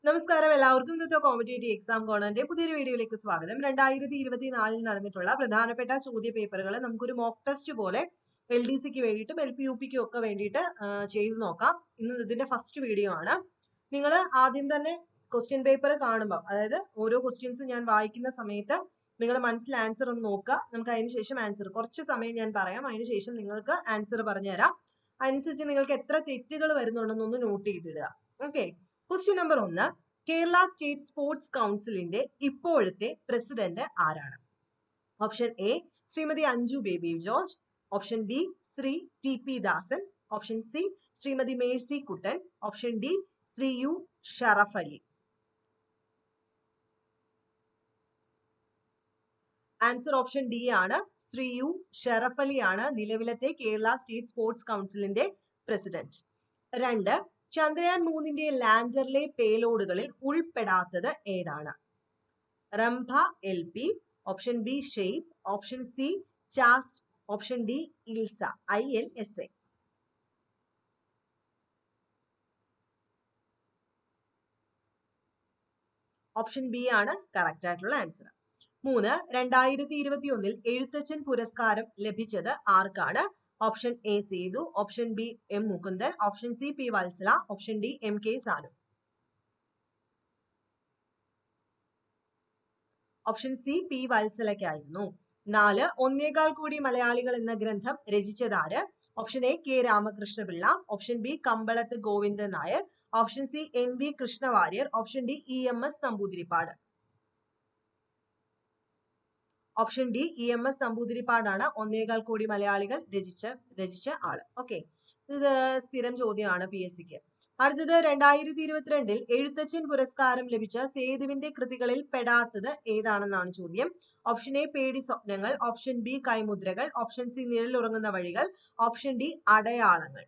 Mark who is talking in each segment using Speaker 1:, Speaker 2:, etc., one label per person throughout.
Speaker 1: നമസ്കാരം, എല്ലാവർക്കും ഇന്നത്തെ കോമ്പറ്റേറ്റീവ് എക്സാം കോർണറിന്റെ പുതിയൊരു വീഡിയോയിലേക്ക് സ്വാഗതം. 2024 നടന്നിട്ടുള്ള പ്രധാനപ്പെട്ട ചോദ്യ പേപ്പറുകൾ നമുക്കൊരു മോക്ക് ടെസ്റ്റ് പോലെ LDCക്ക് വേണ്ടിയിട്ടും LPUPക്കും ഒക്കെ വേണ്ടിയിട്ട് ചെയ്തു നോക്കാം. ഇന്ന് ഇതിന്റെ ഫസ്റ്റ് വീഡിയോ ആണ്. നിങ്ങൾ ആദ്യം തന്നെ ക്വസ്റ്റ്യൻ പേപ്പർ കാണുമ്പോൾ, അതായത് ഓരോ ക്വസ്റ്റ്യൻസ് ഞാൻ വായിക്കുന്ന സമയത്ത് നിങ്ങൾ മനസ്സിൽ ആൻസർ ഒന്ന് നോക്കുക. നമുക്ക് അതിനുശേഷം ആൻസർ കുറച്ച് സമയം ഞാൻ പറയാം, അതിനുശേഷം നിങ്ങൾക്ക് ആൻസർ പറഞ്ഞു തരാം. അതിനനുസരിച്ച് നിങ്ങൾക്ക് എത്ര തെറ്റുകൾ വരുന്നുണ്ടെന്നൊന്ന് നോട്ട് ചെയ്തിടുക. Okay, question number 1, Kerala state sports കൗൺസിലിന്റെ ഇപ്പോഴത്തെ പ്രസിഡന്റ് ആരാണ്? Option A Shrimati Anju Bobby George, option B Shri TP Dasan, option C Shrimati Mercy Kuttan, option D Shri U Sharaf Ali. Answer option D ആണ്. ശ്രീ യു ഷറഫ് അലി ആണ് നിലവിലത്തെ കേരള സ്റ്റേറ്റ് സ്പോർട്സ് കൗൺസിലിന്റെ പ്രസിഡന്റ്. 2, ചന്ദ്രയാൻ 3ന്റെ ലാൻഡറിലെ പേലോഡുകളിൽ ഉൾപ്പെടാത്തത് ഏതാണ്? Rambha LP, option B shape, option C ചാസ്റ്റ്, option D ILSA ILSA. Option B ആണ് കറക്റ്റ് ആയിട്ടുള്ള ആൻസർ. 3, 2021 എഴുത്തച്ഛൻ പുരസ്കാരം ലഭിച്ചത് ആർക്കാണ്? Option A Sethu, option B M Mukundan, option C P Vatsala, option D MK Sanu. Option C P വത്സലയ്ക്കായിരുന്നു. 4, ഒന്നേകാൽ കോടി മലയാളികൾ എന്ന ഗ്രന്ഥം രചിച്ചതാര്? Option A K Ramakrishna Pillai, option B Kambalath Govindan Nair, option C MV Krishna Variyar, option D EMS Namboodiripad. Option D EMS നമ്പൂതിരിപ്പാടാണ് ഒന്നേകാൽ കോടി മലയാളികൾ രചിച്ച ആള്. ഓക്കെ, ഇത് സ്ഥിരം ചോദ്യമാണ് PSCക്ക്. അടുത്തത് 2022 എഴുത്തച്ഛൻ പുരസ്കാരം ലഭിച്ച സേതുവിന്റെ കൃതികളിൽ പെടാത്തത് ഏതാണെന്നാണ് ചോദ്യം. ഓപ്ഷൻ എ പേടി സ്വപ്നങ്ങൾ, ഓപ്ഷൻ ബി കൈമുദ്രകൾ, ഓപ്ഷൻ സി നിഴലുറങ്ങുന്ന വഴികൾ, ഓപ്ഷൻ ഡി അടയാളങ്ങൾ.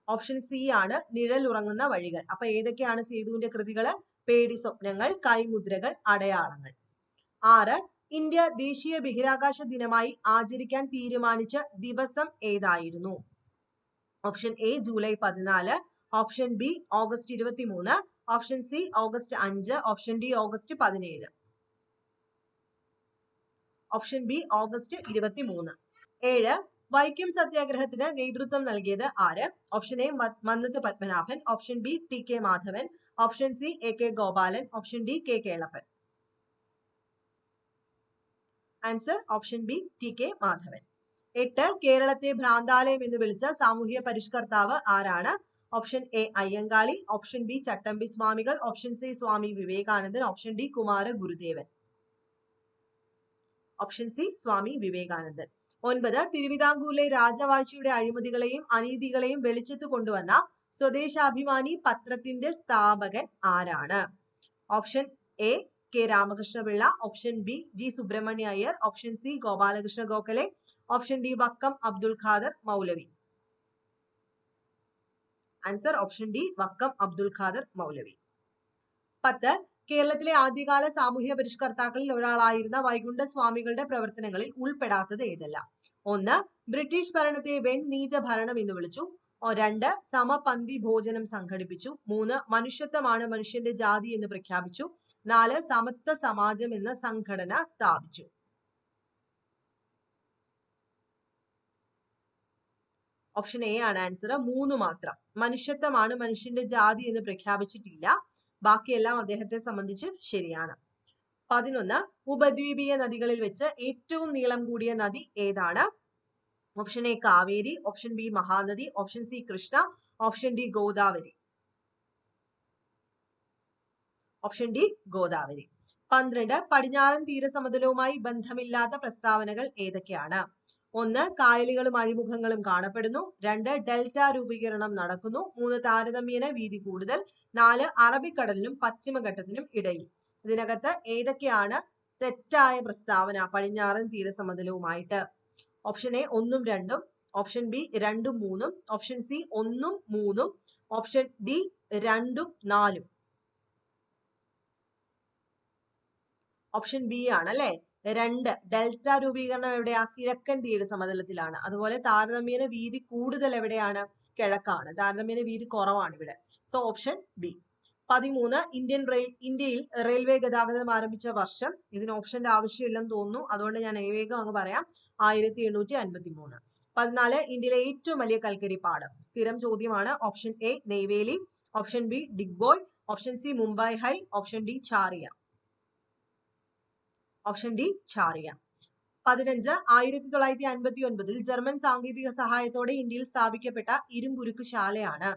Speaker 1: ഓപ്ഷൻ സി ആണ് നിഴലുറങ്ങുന്ന വഴികൾ. അപ്പൊ ഏതൊക്കെയാണ് സേതുവിന്റെ കൃതികൾ? പേടി സ്വപ്നങ്ങൾ, കൈമുദ്രകൾ, അടയാളങ്ങൾ. 6, ഇന്ത്യ ദേശീയ ബഹിരാകാശ ദിനമായി ആചരിക്കാൻ തീരുമാനിച്ച ദിവസം ഏതായിരുന്നു? Option A July 14, option B August 23, option C August 5, option D August 17. Option B August 23. 7, Vaikom സത്യാഗ്രഹത്തിന് നേതൃത്വം നൽകിയത് ആര്? Option A Mannath Padmanabhan, option B TK Madhavan, option C AK Gopalan, option D K Kelappan. Answer option B TK Madhavan. 8, കേരളത്തെ ഭ്രാന്താലയം എന്ന് വിളിച്ച സാമൂഹ്യ പരിഷ്കർത്താവ് ആരാണ്? Option A Ayyankali, option B Chattampi Swamikal, option C Swami Vivekanandan, option D കുമാര ഗുരുദേവൻ. ഓപ്ഷൻ സി സ്വാമി വിവേകാനന്ദൻ. 9, തിരുവിതാംകൂറിലെ രാജവാഴ്ചയുടെ അഴിമതികളെയും അനീതികളെയും വെളിച്ചത്ത് കൊണ്ടുവന്ന സ്വദേശാഭിമാനി പത്രത്തിന്റെ സ്ഥാപകൻ ആരാണ്? Option A K Ramakrishna Pillai, option B G Subramania Iyer, option C Gopalakrishna Gokhale, option D Vakkom Abdul Khader Maulavi. Answer option D Vakkom Abdul Khader Maulavi. 10, കേരളത്തിലെ ആദ്യകാല സാമൂഹ്യ പരിഷ്കർത്താക്കളിൽ ഒരാളായിരുന്ന വൈകുണ്ഠ സ്വാമികളുടെ പ്രവർത്തനങ്ങളിൽ ഉൾപ്പെടാത്തത് ഏതെല്ലാം? 1, ബ്രിട്ടീഷ് ഭരണത്തെ വെൺനീച ഭരണം എന്ന് വിളിച്ചു. 2, സമപന്തി ഭോജനം സംഘടിപ്പിച്ചു. 3, മനുഷ്യത്വമാണ് മനുഷ്യന്റെ ജാതി എന്ന് പ്രഖ്യാപിച്ചു. 4, സമത്വ സമാജം എന്ന സംഘടന സ്ഥാപിച്ചു. ഓപ്ഷൻ എ ആണ് ആൻസർ. 3 മാത്രം. മനുഷ്യത്വമാണ് മനുഷ്യന്റെ ജാതി എന്ന് പ്രഖ്യാപിച്ചിട്ടില്ല. ബാക്കിയെല്ലാം അദ്ദേഹത്തെ സംബന്ധിച്ച് ശരിയാണ്. 11, ഉപദ്വീപീയ നദികളിൽ വെച്ച് ഏറ്റവും നീളം കൂടിയ നദി ഏതാണ്? Option A Kaveri, option B Mahanadi, option C Krishna, option D Godavari. Option D Godavari. 12, പടിഞ്ഞാറൻ തീരസമതലവുമായി ബന്ധമില്ലാത്ത പ്രസ്താവനകൾ ഏതൊക്കെയാണ്? 1, കായലുകളും അഴിമുഖങ്ങളും കാണപ്പെടുന്നു. 2, ഡെൽറ്റ രൂപീകരണം നടക്കുന്നു. 3, താരതമ്യേന വീതി കൂടുതൽ. 4, അറബിക്കടലിനും പശ്ചിമഘട്ടത്തിനും ഇടയിൽ. ഇതിനകത്ത് ഏതൊക്കെയാണ് തെറ്റായ പ്രസ്താവന പടിഞ്ഞാറൻ തീരസമതലവുമായിട്ട്? ഓപ്ഷൻ എ 1ഉം 2ഉം, ഓപ്ഷൻ ബി 2ഉം 3ഉം, ഓപ്ഷൻ സി 1ഉം 3ഉം, ഓപ്ഷൻ ഡി 2ഉം 4ഉം. ഓപ്ഷൻ ബി ആണ് അല്ലെ. 2, ഡെൽറ്റ രൂപീകരണം എവിടെയാ? കിഴക്കൻ തീരസമതലത്തിലാണ്. അതുപോലെ താരതമ്യേന വീതി കൂടുതൽ എവിടെയാണ്? കിഴക്കാണ്. താരതമ്യേന വീതി കുറവാണ് ഇവിടെ. So option B. 13 ഇന്ത്യയിൽ റെയിൽവേ ഗതാഗതം ആരംഭിച്ച വർഷം. ഇതിന് ഓപ്ഷന്റെ ആവശ്യമില്ലെന്ന് തോന്നുന്നു, അതുകൊണ്ട് ഞാൻ വേഗം അങ്ങ് പറയാം. 1853. 14 ഇന്ത്യയിലെ ഏറ്റവും വലിയ കൽക്കരി പാടം. സ്ഥിരം ചോദ്യമാണ്. Option A Neyveli, option B Digboi, option C Mumbai high, option D Jharia. Option D Jharia. 15 1959 German സാങ്കേതിക സഹായത്തോടെ ഇന്ത്യയിൽ സ്ഥാപിക്കപ്പെട്ട ഇരുമ്പുരുക്ക് ശാലയാണ്.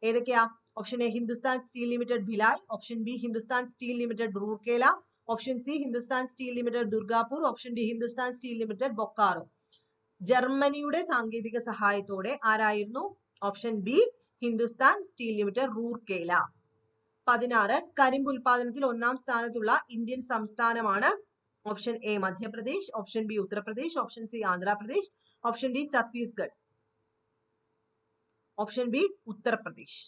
Speaker 1: ഏതൊക്കെയാ? Option A Hindustan steel limited Bhilai, option B Hindustan steel limited Rourkela, option C Hindustan steel limited Durgapur, option D Hindustan steel limited Bokaro. ജർമ്മനിയുടെ സാങ്കേതിക സഹായത്തോടെ ആരായിരുന്നു? Option B Hindustan steel limited Rourkela. 16 കരിമ്പ് ഉൽപാദനത്തിൽ 1-ാം സ്ഥാനത്തുള്ള ഇന്ത്യൻ സംസ്ഥാനമാണ്. Option A Madhya Pradesh, option B Uttar Pradesh, option C Andhra Pradesh, option D Chhattisgarh. Option B Uttar Pradesh.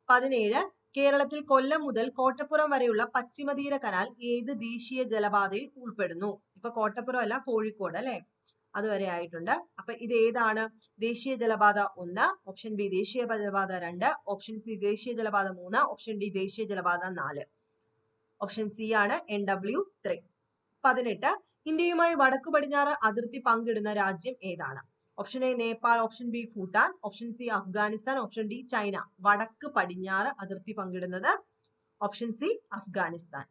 Speaker 1: 17 കേരളത്തിൽ കൊല്ലം മുതൽ കോട്ടപ്പുറം വരെയുള്ള പശ്ചിമതീര കനാൽ ഏത് ദേശീയ ജലപാതയിൽ ഉൾപ്പെടുന്നു? ഇപ്പൊ കോട്ടപ്പുറം അല്ല, കോഴിക്കോട് അല്ലെ, അതുവരെ ആയിട്ടുണ്ട്. അപ്പൊ ഇത് ഏതാണ്? ദേശീയ ജലപാത 1, ഓപ്ഷൻ ബി ദേശീയ ജലപാത 2, ഓപ്ഷൻ സി ദേശീയ ജലപാത 3, ഓപ്ഷൻ ഡി ദേശീയ ജലപാത 4. ഓപ്ഷൻ സി ആണ് NW3. 18 ഇന്ത്യയുമായി വടക്കു പടിഞ്ഞാറ് അതിർത്തി പങ്കിടുന്ന രാജ്യം ഏതാണ്? Option A Nepal, option B Bhutan, option C Afghanistan, option D China. വടക്ക് പടിഞ്ഞാറ് അതിർത്തി പങ്കിടുന്നത് option C Afghanistan.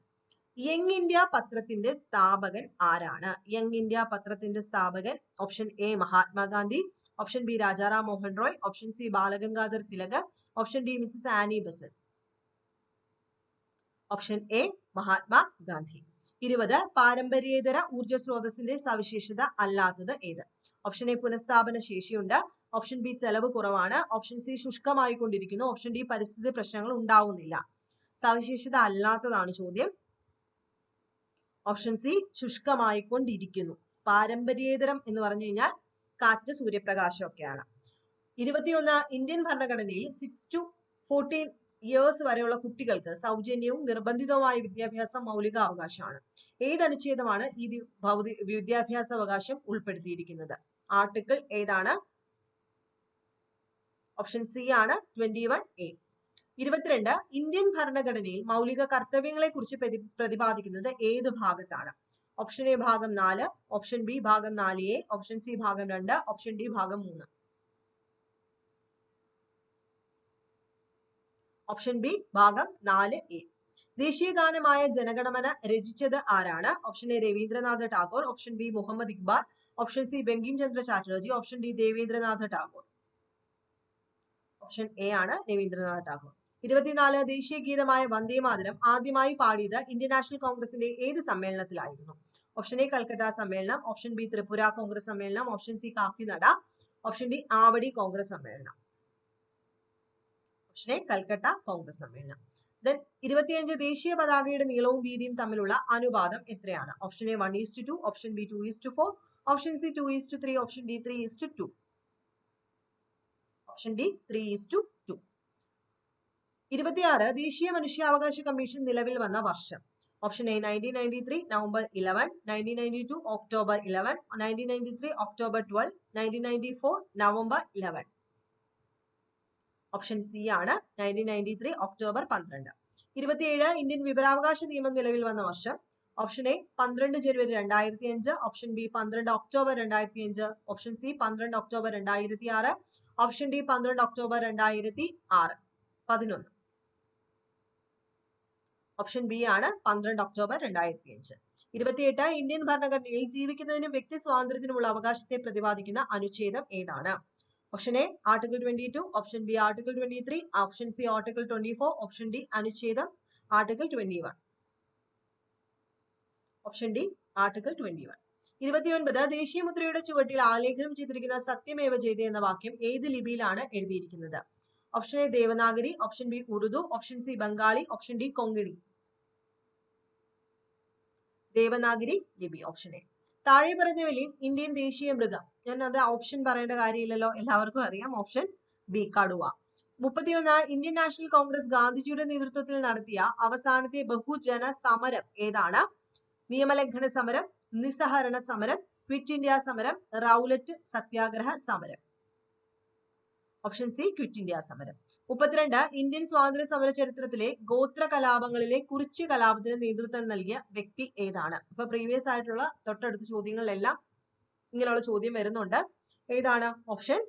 Speaker 1: Young India പത്രത്തിന്റെ സ്ഥാപകൻ ആരാണ്? യങ് ഇന്ത്യ പത്രത്തിന്റെ സ്ഥാപകൻ option A Mahatma Gandhi, option B Rajaram Mohan Roy, option C Balagangadhar Tilak, option D Mrs Annie Besant. Option A Mahatma Gandhi. 20 പാരമ്പര്യേതര ഊർജ്ജ സ്രോതസ്സിന്റെ സവിശേഷത അല്ലാത്തത് ഏത്? ഓപ്ഷൻ എ പുനഃസ്ഥാപന ശേഷിയുണ്ട്, ഓപ്ഷൻ ബി ചെലവ് കുറവാണ്, ഓപ്ഷൻ സി ശുഷ്കമായി കൊണ്ടിരിക്കുന്നു, ഓപ്ഷൻ ഡി പരിസ്ഥിതി പ്രശ്നങ്ങൾ ഉണ്ടാവുന്നില്ല. സവിശേഷത അല്ലാത്തതാണ് ചോദ്യം. Option C ശുഷ്കമായിക്കൊണ്ടിരിക്കുന്നു. പാരമ്പര്യേതരം എന്ന് പറഞ്ഞു കഴിഞ്ഞാൽ കാറ്റ്, സൂര്യപ്രകാശം ഒക്കെയാണ്. 21 ഇന്ത്യൻ ഭരണഘടനയിൽ 6 to 14 years വരെയുള്ള കുട്ടികൾക്ക് സൗജന്യവും നിർബന്ധിതവുമായ വിദ്യാഭ്യാസം മൗലിക അവകാശമാണ്. ഏത് അനുച്ഛേദമാണ് ഈ വിദ്യാഭ്യാസ അവകാശം ഉൾപ്പെടുത്തിയിരിക്കുന്നത്? ആർട്ടിക്കിൾ ഏതാണ്? ഓപ്ഷൻ സി ആണ് 21A. 22 ഇന്ത്യൻ ഭരണഘടനയിൽ മൗലിക കർത്തവ്യങ്ങളെ കുറിച്ച് പ്രതിപാദിക്കുന്നത് ഏത് ഭാഗത്താണ്? ഓപ്ഷൻ എ ഭാഗം 4, ഓപ്ഷൻ ബി ഭാഗം 4A, ഓപ്ഷൻ സി ഭാഗം 2, ഓപ്ഷൻ ഡി ഭാഗം 3. ഓപ്ഷൻ ബി ഭാഗം 4A. ദേശീയ ഗാനമായ ജനഗണമന രചിച്ചത് ആരാണ്? Option A Rabindranath Tagore, option B Muhammad Iqbal, option C Bankim Chandra Chatterjee, option D Debendranath Tagore. Option A ആണ് രവീന്ദ്രനാഥ ടാഗോർ. 24 ദേശീയ ഗീതമായ വന്ദേ മാതരം ആദ്യമായി പാടിയത് ഇന്ത്യൻ നാഷണൽ കോൺഗ്രസിന്റെ ഏത് സമ്മേളനത്തിലായിരുന്നു? ഓപ്ഷൻ എ കൽക്കട്ട സമ്മേളനം, ഓപ്ഷൻ ബി ത്രിപുര കോൺഗ്രസ് സമ്മേളനം, option C Kakinada, option D Avadi Congress സമ്മേളനം. ഓപ്ഷൻ എ കൽക്കട്ട കോൺഗ്രസ് സമ്മേളനം. ദെൻ 25 ദേശീയ പതാകയുടെ നീളവും വീതിയും തമ്മിലുള്ള അനുപാതം എത്രയാണ്? Option A 1:2, option B 2:4, option C 2:3, option D 3:2. Option D 3:2. 26 ദേശീയ മനുഷ്യാവകാശ കമ്മീഷൻ നിലവിൽ വന്ന വർഷം. Option A 1993 November 11, 1992 October 11, 1993 October 12, 1994 November 11. Option C ആണ് 1993 ഒക്ടോബർ 12. 27 ഇന്ത്യൻ വിവരാവകാശ നിയമം നിലവിൽ വന്ന വർഷം. Option A 12 January 2005, option B 12 October 2005, option C 12 October 2006, option D 12 October 2006. 11. Option B ആണ് 12 ഒക്ടോബർ 2005. 28 ഇന്ത്യൻ ഭരണഘടനയിൽ ജീവിക്കുന്നതിനും വ്യക്തി സ്വാതന്ത്ര്യത്തിനുമുള്ള അവകാശത്തെ പ്രതിപാദിക്കുന്ന അനുച്ഛേദം ഏതാണ്? Option A article 22, option B article 23, option C article 24, option D അനുച്ഛേദം ആർട്ടിക്കിൾ 21. Option D article 21. 29 ദേശീയ മുദ്രയുടെ ചുവട്ടിൽ ആലേഖനം ചെയ്തിരിക്കുന്ന സത്യമേവ ജയതേ എന്ന വാക്യം ഏത് ലിപിയിലാണ് എഴുതിയിരിക്കുന്നത്? Option A Devanagari, option B Urdu, option C Bengali, option D Konkani. Devanagari ലിപി. Option A. താഴെ പറഞ്ഞവയിൽ ഇന്ത്യൻ ദേശീയ മൃഗം. ഞാൻ അത് ഓപ്ഷൻ പറയേണ്ട കാര്യമില്ലല്ലോ, എല്ലാവർക്കും അറിയാം. ഓപ്ഷൻ ബി കടുവ. 31 ഇന്ത്യൻ നാഷണൽ കോൺഗ്രസ് ഗാന്ധിജിയുടെ നേതൃത്വത്തിൽ നടത്തിയ അവസാനത്തെ ബഹുജന സമരം ഏതാണ്? നിയമലംഘന സമരം, നിസ്സഹരണ സമരം, ക്വിറ്റ് ഇന്ത്യ സമരം, റൗലറ്റ് സത്യാഗ്രഹ സമരം. ഓപ്ഷൻ സി ക്വിറ്റ് ഇന്ത്യ സമരം. 32 ഇന്ത്യൻ സ്വാതന്ത്ര്യ സമര ചരിത്രത്തിലെ ഗോത്ര കലാപങ്ങളിലെ കുറിച്യ കലാപത്തിന് നേതൃത്വം നൽകിയ വ്യക്തി ഏതാണ്? ഇപ്പൊ പ്രീവിയസ് ആയിട്ടുള്ള തൊട്ടടുത്ത ചോദ്യങ്ങളിലെല്ലാം ഇങ്ങനെയുള്ള ചോദ്യം വരുന്നുണ്ട്. ഏതാണ്? ഓപ്ഷൻ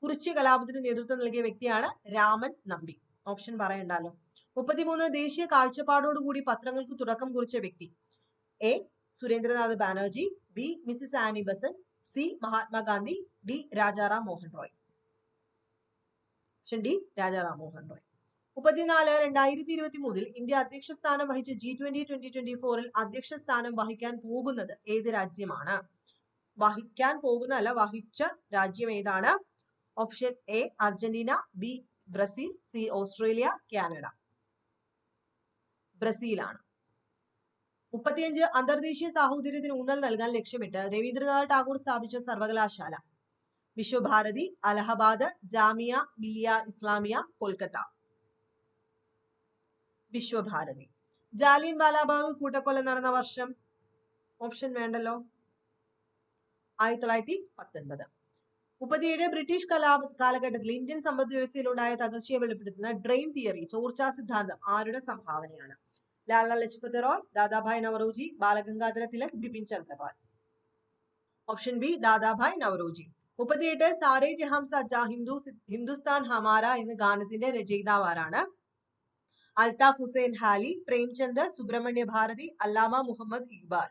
Speaker 1: കുറിച്യ കലാപത്തിന് നേതൃത്വം നൽകിയ വ്യക്തിയാണ് രാമൻ നമ്പി. ഓപ്ഷൻ പറയണ്ടല്ലോ. 33 ദേശീയ കാഴ്ചപ്പാടോടുകൂടി പത്രങ്ങൾക്ക് തുടക്കം കുറിച്ച വ്യക്തി. A Surendranath Banerjee, B Mrs Annie Besant, C Mahatma Gandhi, D Rajaram Mohan Roy. Option D Rajaram Mohan Roy. 34 2023 India അധ്യക്ഷ സ്ഥാനം വഹിച്ച G20 2024 അധ്യക്ഷ സ്ഥാനം വഹിക്കാൻ പോകുന്നത് ഏത് രാജ്യമാണ്? വഹിക്കാൻ പോകുന്നതല്ല, വഹിച്ച രാജ്യം ഏതാണ്? Option A Argentina, B Brazil, C Australia, Canada. ബ്രസീലാണ്. 35 അന്തർദേശീയ സാഹോദര്യത്തിന് ഊന്നൽ നൽകാൻ ലക്ഷ്യമിട്ട് രവീന്ദ്രനാഥ് ടാഗോർ സ്ഥാപിച്ച സർവകലാശാല. വിശ്വഭാരതി, അലഹബാദ്, ജാമിയ മിലിയ ഇസ്ലാമിയ, കൊൽക്കത്ത. വിശ്വഭാരതി. ജാലിയൻ വാലാബാഗ് കൂട്ടക്കൊല നടന്ന വർഷം? ഓപ്ഷൻ വേണ്ടല്ലോ. 1919. 37 ബ്രിട്ടീഷ് കാലഘട്ടത്തിൽ ഇന്ത്യൻ സമ്പദ് വ്യവസ്ഥയിലുണ്ടായ തകർച്ചയെ വെളിപ്പെടുത്തുന്ന ഡ്രെയിൻ തിയറി, ചോർച്ചാ സിദ്ധാന്തം ആരുടെ സംഭാവനയാണ്? ലാലാ ലജ്പത് റായ്, ദാദാഭായ് നവറോജി, ബാലഗംഗാധര തിലക്, ബിപിൻ ചന്ദ്രപാൽ. Option B Dadabhai Naoroji. 38 സാരേ ജഹാം സച്ചാ ഹിന്ദുസ്ഥാൻ ഹമാര എന്ന ഗാനത്തിന്റെ രചയിതാവ് ആരാണ്? അൽതാഫ് ഹുസൈൻ ഹാലി, പ്രേംചന്ദ്, സുബ്രഹ്മണ്യ ഭാരതി, അല്ലാമ മുഹമ്മദ് ഇക്ബാൽ.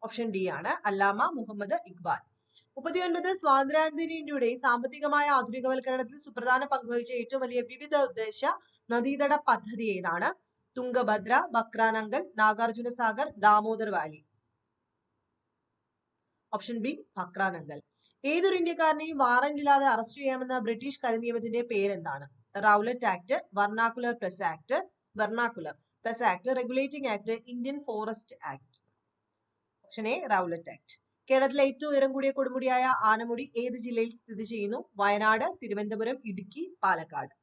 Speaker 1: ഓപ്ഷൻ ഡി ആണ് അല്ലാമ മുഹമ്മദ് ഇക്ബാൽ. 39 സ്വാതന്ത്ര്യാനന്തര ഇന്ത്യയുടെ സാമ്പത്തികമായ ആധുനികവൽക്കരണത്തിൽ സുപ്രധാന പങ്കുവഹിച്ച ഏറ്റവും വലിയ വിവിധ ഉദ്ദേശ നദീതട പദ്ധതി ഏതാണ്? Tungabhadra, Bhakra Nangal, Nagarjuna Sagar, Damodar Valley. Option B Bhakra Nangal. ഏതൊരു ഇന്ത്യക്കാരനെയും വാറന്റ് ഇല്ലാതെ അറസ്റ്റ് ചെയ്യാമെന്ന ബ്രിട്ടീഷ് കരിനിയമത്തിന്റെ പേരെന്താണ്? Rowlatt act, vernacular press act, regulating act, Indian forest act. Option A Rowlatt act. കേരളത്തിലെ ഏറ്റവും ഉയരം കൂടിയ കൊടുമുടിയായ ആനമുടി ഏത് ജില്ലയിൽ സ്ഥിതി ചെയ്യുന്നു? വയനാട്, തിരുവനന്തപുരം, ഇടുക്കി, പാലക്കാട്.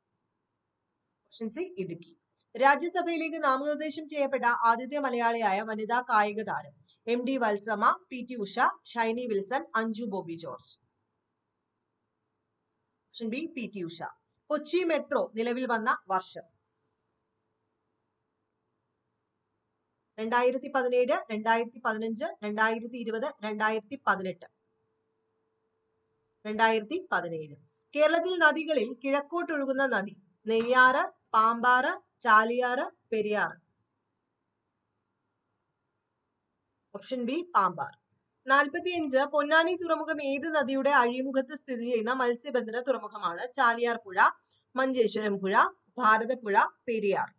Speaker 1: Option C Idukki. രാജ്യസഭയിലേക്ക് നാമനിർദ്ദേശം ചെയ്യപ്പെട്ട ആദ്യത്തെ മലയാളിയായ വനിതാ കായിക താരം? MD Valsamma, PT Usha, Shiny Wilson, Anju Bobby George. Option B PT Usha. Kochi metro നിലവിൽ വന്ന വർഷം? 2017, 2015, 2020, 2018. 2017. കേരളത്തിൽ നദികളിൽ കിഴക്കോട്ടൊഴുകുന്ന നദി? നെയ്യാറ്, പാമ്പാറ്, ചാലിയാറ്, പെരിയാറ്. Option B Pambar. 45 പൊന്നാനി തുറമുഖം ഏത് നദിയുടെ അഴിമുഖത്ത് സ്ഥിതി ചെയ്യുന്ന മത്സ്യബന്ധന തുറമുഖമാണ്? ചാലിയാർ പുഴ, മഞ്ചേശ്വരം പുഴ, ഭാരതപ്പുഴ, പെരിയാർ.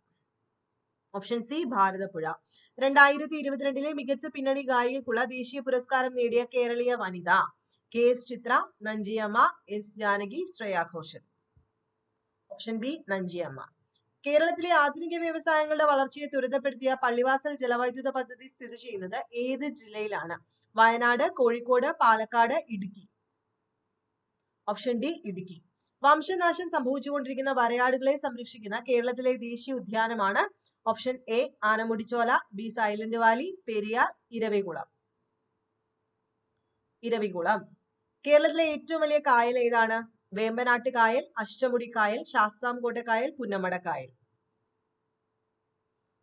Speaker 1: Option C Bharathappuzha. 2022 മികച്ച പിന്നണി ഗായികയ്ക്കുള്ള ദേശീയ പുരസ്കാരം നേടിയ കേരളീയ വനിത? KS Chithra, Nanjiyamma, S Janaki, Shreya Ghoshal. Option B Nanjiyamma. കേരളത്തിലെ ആധുനിക വ്യവസായങ്ങളുടെ വളർച്ചയെ ത്വരിതപ്പെടുത്തിയ പള്ളിവാസൽ ജലവൈദ്യുത പദ്ധതി സ്ഥിതി ചെയ്യുന്നത് ഏത് ജില്ലയിലാണ്? വയനാട്, കോഴിക്കോട്, പാലക്കാട്, ഇടുക്കി. Option D Idukki. വംശനാശം സംഭവിച്ചുകൊണ്ടിരിക്കുന്ന വരയാടുകളെ സംരക്ഷിക്കുന്ന കേരളത്തിലെ ദേശീയ ഉദ്യാനമാണ്? Option A Anamudichola, B Silent Valley, Periyar, Eravikulam. Eravikulam. കേരളത്തിലെ ഏറ്റവും വലിയ കായൽ ഏതാണ്? വേമ്പനാട്ട് കായൽ, അഷ്ടമുടി കായൽ, ശാസ്താംകോട്ട കായൽ, പുന്നമട കായൽ.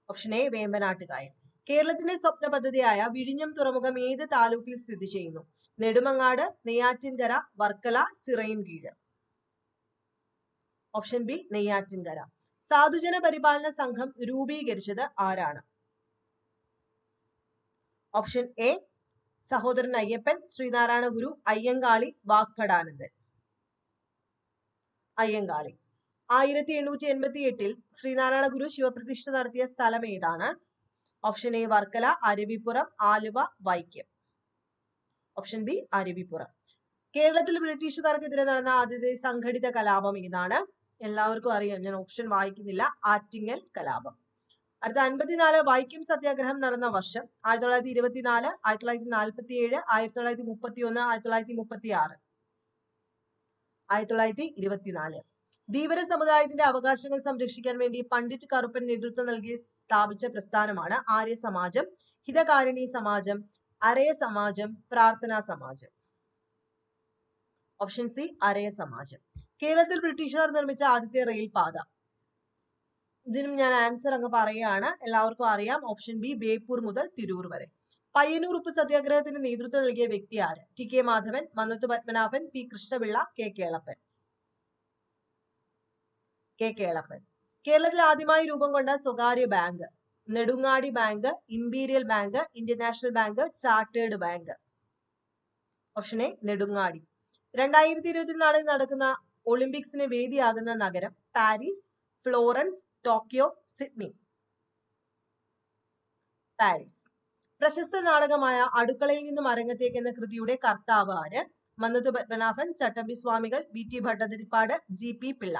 Speaker 1: ഓപ്ഷൻ എ വേമ്പനാട്ട് കായൽ. കേരളത്തിന്റെ സ്വപ്ന പദ്ധതിയായ വിഴിഞ്ഞം തുറമുഖം ഏത് താലൂക്കിൽ സ്ഥിതി ചെയ്യുന്നു? നെടുമങ്ങാട്, നെയ്യാറ്റിൻകര, വർക്കല, ചിറയിൻകീഴ്. Option B Neyyattinkara. സാധുജന പരിപാലന സംഘം രൂപീകരിച്ചത് ആരാണ്? ഓപ്ഷൻ എ സഹോദരൻ അയ്യപ്പൻ, ശ്രീനാരായണ ഗുരു, അയ്യങ്കാളി, വാഗ്ഭടാനന്ദൻ. അയ്യങ്കാളി. 1888 ശ്രീനാരായണ ഗുരു ശിവപ്രതിഷ്ഠ നടത്തിയ സ്ഥലം ഏതാണ്? Option A Varkala, Aruvippuram, Aluva, Vaikom. Option B Aruvippuram. കേരളത്തിൽ ബ്രിട്ടീഷുകാർക്കെതിരെ നടന്ന ആദ്യത്തെ സംഘടിത കലാപം ഏതാണ്? എല്ലാവർക്കും അറിയാം, ഞാൻ ഓപ്ഷൻ വായിക്കുന്നില്ല. ആറ്റിങ്ങൽ കലാപം. അടുത്ത 54 വൈക്കം സത്യാഗ്രഹം നടന്ന വർഷം? 1924, 1947, 1931, 1936. 1924. ധീവര സമുദായത്തിന്റെ അവകാശങ്ങൾ സംരക്ഷിക്കാൻ വേണ്ടി പണ്ഡിറ്റ് കറുപ്പൻ നേതൃത്വം നൽകി സ്ഥാപിച്ച പ്രസ്ഥാനമാണ് ആര്യ സമാജം, ഹിതകാരിണി സമാജം, അരയ സമാജം, പ്രാർത്ഥനാ സമാജം. ഓപ്ഷൻ സി അരയ സമാജം. കേരളത്തിൽ ബ്രിട്ടീഷുകാർ നിർമ്മിച്ച ആദ്യത്തെ റെയിൽ പാത. ഇതിനും ഞാൻ ആൻസർ അങ്ങ് പറയുകയാണ്, എല്ലാവർക്കും അറിയാം. ഓപ്ഷൻ ബി ബേപ്പൂർ മുതൽ തിരൂർ വരെ. പയ്യന്നൂർ ഉപ്പ് സത്യാഗ്രഹത്തിന് നേതൃത്വം നൽകിയ വ്യക്തി ആര്? T K Madhavan, Mannathu Padmanabhan, P Krishnapillai, K Kelappan. K Kelappan. കേരളത്തിൽ ആദ്യമായി രൂപം കൊണ്ട സ്വകാര്യ bank. Nedungadi bank, imperial bank, Indian national bank, chartered bank. Option A Nedungadi. 2024 നടക്കുന്ന ഒളിമ്പിക്സിന് വേദിയാകുന്ന നഗരം. Paris, Florence, Tokyo, Sydney. Paris. പ്രശസ്ത നാടകമായ അടുക്കളയിൽ നിന്നും അരങ്ങത്തേക്ക് എന്ന കൃതിയുടെ കർത്താവ് ആര്? Mannath Padmanabhan, Chattampi Swamikal, V T Bhattathiripad, G P Pillai.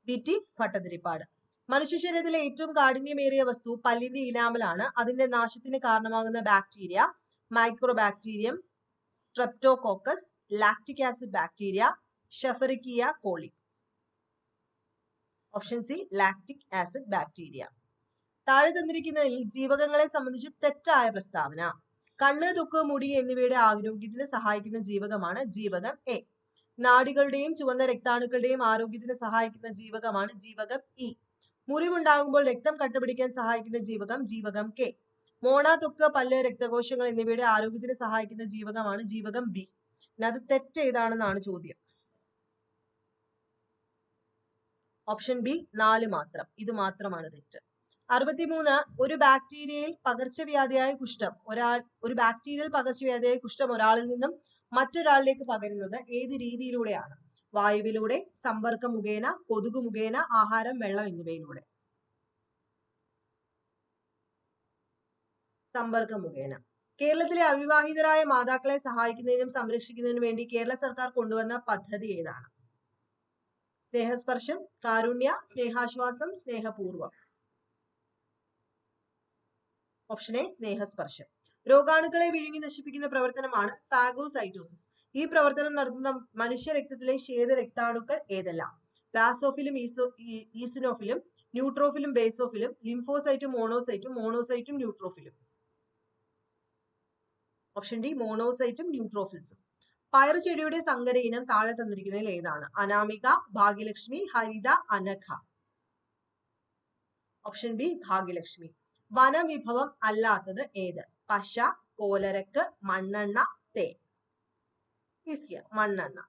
Speaker 1: V T Bhattathiripad. മനുഷ്യ ശരീരത്തിലെ ഏറ്റവും കാഠിന്യമേറിയ വസ്തു പല്ലിന്റെ ഇനാമലാണ്. അതിന്റെ നാശത്തിന് കാരണമാകുന്ന bacteria. Micro bacterium, streptococcus, lactic acid bacteria, Escherichia coli. Option C lactic acid bacteria. താഴെ തന്നിരിക്കുന്നതിൽ ജീവകങ്ങളെ സംബന്ധിച്ച് തെറ്റായ പ്രസ്താവന. കണ്ണ്, ത്വക്ക്, മുടി എന്നിവയുടെ ആരോഗ്യത്തിന് സഹായിക്കുന്ന ജീവകമാണ് ജീവകം എ. നാഡികളുടെയും ചുവന്ന രക്താണുക്കളുടെയും ആരോഗ്യത്തിന് സഹായിക്കുന്ന ജീവകമാണ് ജീവകം ഇ. മുറിവുണ്ടാകുമ്പോൾ രക്തം കട്ടപിടിക്കാൻ സഹായിക്കുന്ന ജീവകം ജീവകം കെ. മോണ, ത്വക്ക്, പല്ല്, രക്തകോശങ്ങൾ എന്നിവയുടെ ആരോഗ്യത്തിന് സഹായിക്കുന്ന ജീവകമാണ് ജീവകം ബി. അത് തെറ്റ് ഏതാണെന്നാണ് ചോദ്യം. ഓപ്ഷൻ ബി 4 മാത്രം. ഇത് മാത്രമാണ് തെറ്റ്. 63. ഒരു ബാക്ടീരിയയിൽ പകർച്ചവ്യാധിയായ കുഷ്ഠം ഒരാളിൽ നിന്നും മറ്റൊരാളിലേക്ക് പകരുന്നത് ഏത് രീതിയിലൂടെയാണ്? വായുവിലൂടെ, സമ്പർക്കം മുഖേന, കൊതുക് മുഖേന, ആഹാരം, വെള്ളം എന്നിവയിലൂടെ. സമ്പർക്കം മുഖേന. കേരളത്തിലെ അവിവാഹിതരായ മാതാക്കളെ സഹായിക്കുന്നതിനും സംരക്ഷിക്കുന്നതിനും വേണ്ടി കേരള സർക്കാർ കൊണ്ടുവന്ന പദ്ധതി ഏതാണ്? സ്നേഹസ്പർശം, കാരുണ്യ, സ്നേഹാശ്വാസം, സ്നേഹപൂർവം. ഓപ്ഷൻ എ സ്നേഹസ്പർശം. രോഗാണുക്കളെ വിഴുങ്ങി നശിപ്പിക്കുന്ന പ്രവർത്തനമാണ് ഫാഗോസൈറ്റോസിസ്. ഈ പ്രവർത്തനം നടത്തുന്ന മനുഷ്യ രക്തത്തിലെ ശ്വേത രക്താണുക്കൾ ഏതെല്ലാം? ബാസോഫിലും, ഈസിനോഫിലും, ന്യൂട്രോഫിലും, ബേസോഫിലും, ലിംഫോസൈറ്റും, മോണോസൈറ്റും, ന്യൂട്രോഫിലും. Option D മോണോസൈറ്റും ന്യൂട്രോഫിൽസും. പയറു ചെടിയുടെ സങ്കര ഇനം താഴെ തന്നിരിക്കുന്നതിൽ ഏതാണ്? അനാമിക, ഭാഗ്യലക്ഷ്മി, ഹരിത, അനഘ. Option B Bhagyalakshmi. വനവിഭവം അല്ലാത്തത് ഏത്? പശ, കോലരക്ക്, മണ്ണെണ്ണ, തേൻ. ഈസിയ മണ്ണെണ്ണ.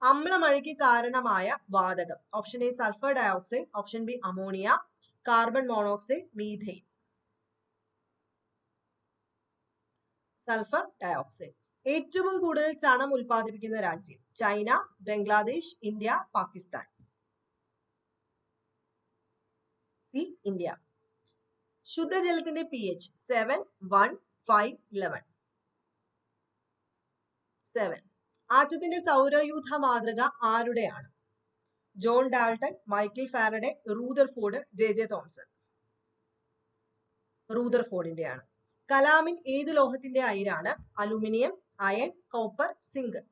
Speaker 1: അമ്ലമഴയ്ക്ക് കാരണമായ വാതകം. Option A sulphur dioxide, option B ammonia, carbon monoxide, methane. Sulphur dioxide. ഏറ്റവും കൂടുതൽ ചണം ഉൽപ്പാദിപ്പിക്കുന്ന രാജ്യം? China, Bangladesh, India, Pakistan. C India. ശുദ്ധജലത്തിന്റെ pH 7, 1, 5, 11. 7. ആറ്റത്തിന്റെ സൗരയൂഥ മാതൃക ആരുടെയാണ്? John Dalton, Michael Faraday, Rutherford, J Thomson. റൂദർഫോർഡിന്റെയാണ്. കലാമിൻ ഏത് ലോഹത്തിന്റെ അയിരാണ്? Aluminium, iron, copper, zinc.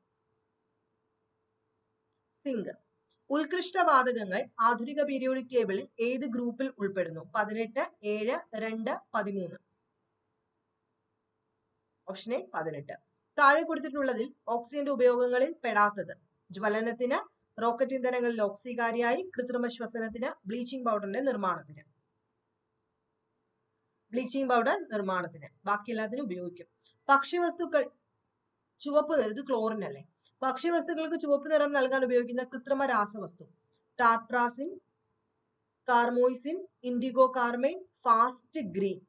Speaker 1: Zinc. ഉത്കൃഷ്ട വാതകങ്ങൾ ആധുനിക പീരിയോഡിക് ടേബിളിൽ ഏത് ഗ്രൂപ്പിൽ ഉൾപ്പെടുന്നു? 18, 7, 2, 13. Option A 18. താഴെ കൊടുത്തിട്ടുള്ളതിൽ ഓക്സിജന്റെ ഉപയോഗങ്ങളിൽ പെടാത്തത്? ജ്വലനത്തിന്, റോക്കറ്റ് ഇന്ധനങ്ങളിൽ ഓക്സികാരിയായി, കൃത്രിമ ശ്വസനത്തിന്, ബ്ലീച്ചിങ് പൗഡറിന്റെ നിർമ്മാണത്തിന്. ബ്ലീച്ചിങ് പൗഡർ നിർമ്മാണത്തിന്, ബാക്കി എല്ലാത്തിനും ഉപയോഗിക്കും. ഭക്ഷ്യവസ്തുക്കൾ ചുവപ്പ് നിറം, ഇത് ക്ലോറിൻ അല്ലേ? ഭക്ഷ്യവസ്തുക്കൾക്ക് ചുവപ്പ് നിറം നൽകാൻ ഉപയോഗിക്കുന്ന കൃത്രിമ രാസവസ്തു? Tartrazine, carmoisine, IndiGo carmine, fast green.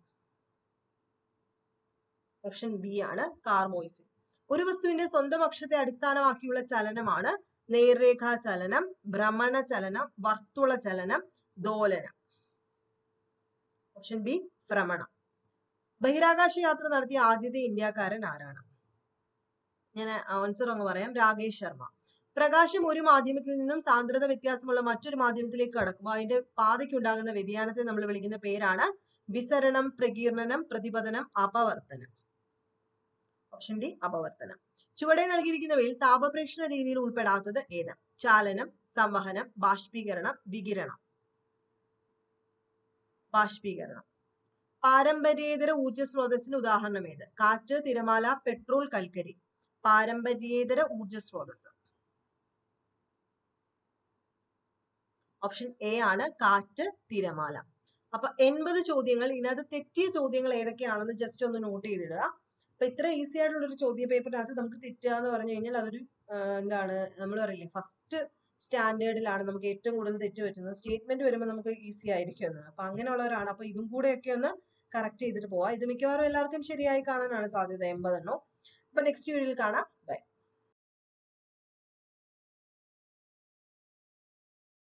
Speaker 1: Option B ആണ് കാർമോയിസിൻ. ഒരു വസ്തുവിന്റെ സ്വന്തം അക്ഷത്തെ അടിസ്ഥാനമാക്കിയുള്ള ചലനമാണ് നേർരേഖാ ചലനം, ഭ്രമണ ചലനം, വർത്തുള ചലനം, ദോലനം. ഓപ്ഷൻ ബി ഭ്രമണം. ബഹിരാകാശ യാത്ര നടത്തിയ ആദ്യത്തെ ഇന്ത്യക്കാരൻ ആരാണ്? ഞാൻ ആൻസർ അങ്ങ് പറയാം. രാകേഷ് ശർമ്മ. പ്രകാശം ഒരു മാധ്യമത്തിൽ നിന്നും സാന്ദ്രത വ്യത്യാസമുള്ള മറ്റൊരു മാധ്യമത്തിലേക്ക് കടക്കുമ്പോൾ അതിന്റെ പാതയ്ക്കുണ്ടാകുന്ന വ്യതിയാനത്തെ നമ്മൾ വിളിക്കുന്ന പേരാണ് വിസരണം, പ്രകീർണനം, പ്രതിപതനം, അപവർത്തനം. Option D അപവർത്തനം. ചുവടെ നൽകിയിരിക്കുന്നവയിൽ താപപ്രേക്ഷണ രീതിയിൽ ഉൾപ്പെടാത്തത് ഏത്? ചാലനം, സംവഹനം, ബാഷ്പീകരണം, വികിരണം. ബാഷ്പീകരണം. പാരമ്പര്യേതര ഊർജ്ജ സ്രോതസ്സിന് ഉദാഹരണം ഏത്? കാറ്റ്, തിരമാല, പെട്രോൾ, കൽക്കരി. പാരമ്പര്യേതര ഊർജ സ്രോതസ്. ഓപ്ഷൻ എ ആണ് കാറ്റ്, തിരമാല. അപ്പൊ 80 ചോദ്യങ്ങൾ. ഇതിനകത്ത് തെറ്റിയ ചോദ്യങ്ങൾ ഏതൊക്കെയാണെന്ന് ജസ്റ്റ് ഒന്ന് നോട്ട് ചെയ്തിടുക. അപ്പൊ ഇത്ര ഈസി ആയിട്ടുള്ള ഒരു ചോദ്യ പേപ്പറിനകത്ത് നമുക്ക് തെറ്റുക എന്ന് പറഞ്ഞു കഴിഞ്ഞാൽ അതൊരു എന്താണ് നമ്മൾ പറയില്ലേ, ഫസ്റ്റ് സ്റ്റാൻഡേർഡിലാണ് നമുക്ക് ഏറ്റവും കൂടുതൽ തെറ്റ് പറ്റുന്നത്. സ്റ്റേറ്റ്മെന്റ് വരുമ്പോൾ നമുക്ക് ഈസി ആയിരിക്കും എന്ന്. അപ്പൊ അങ്ങനെയുള്ളവരാണ്. അപ്പൊ ഇതും കൂടെയൊക്കെ ഒന്ന് കറക്റ്റ് ചെയ്തിട്ട് പോവാം. ഇത് മിക്കവാറും എല്ലാവർക്കും ശരിയായി കാണാനാണ് സാധ്യത, 80 എണ്ണോ. അപ്പൊ നെക്സ്റ്റ് വീഡിയോയിൽ കാണാം. ബൈ.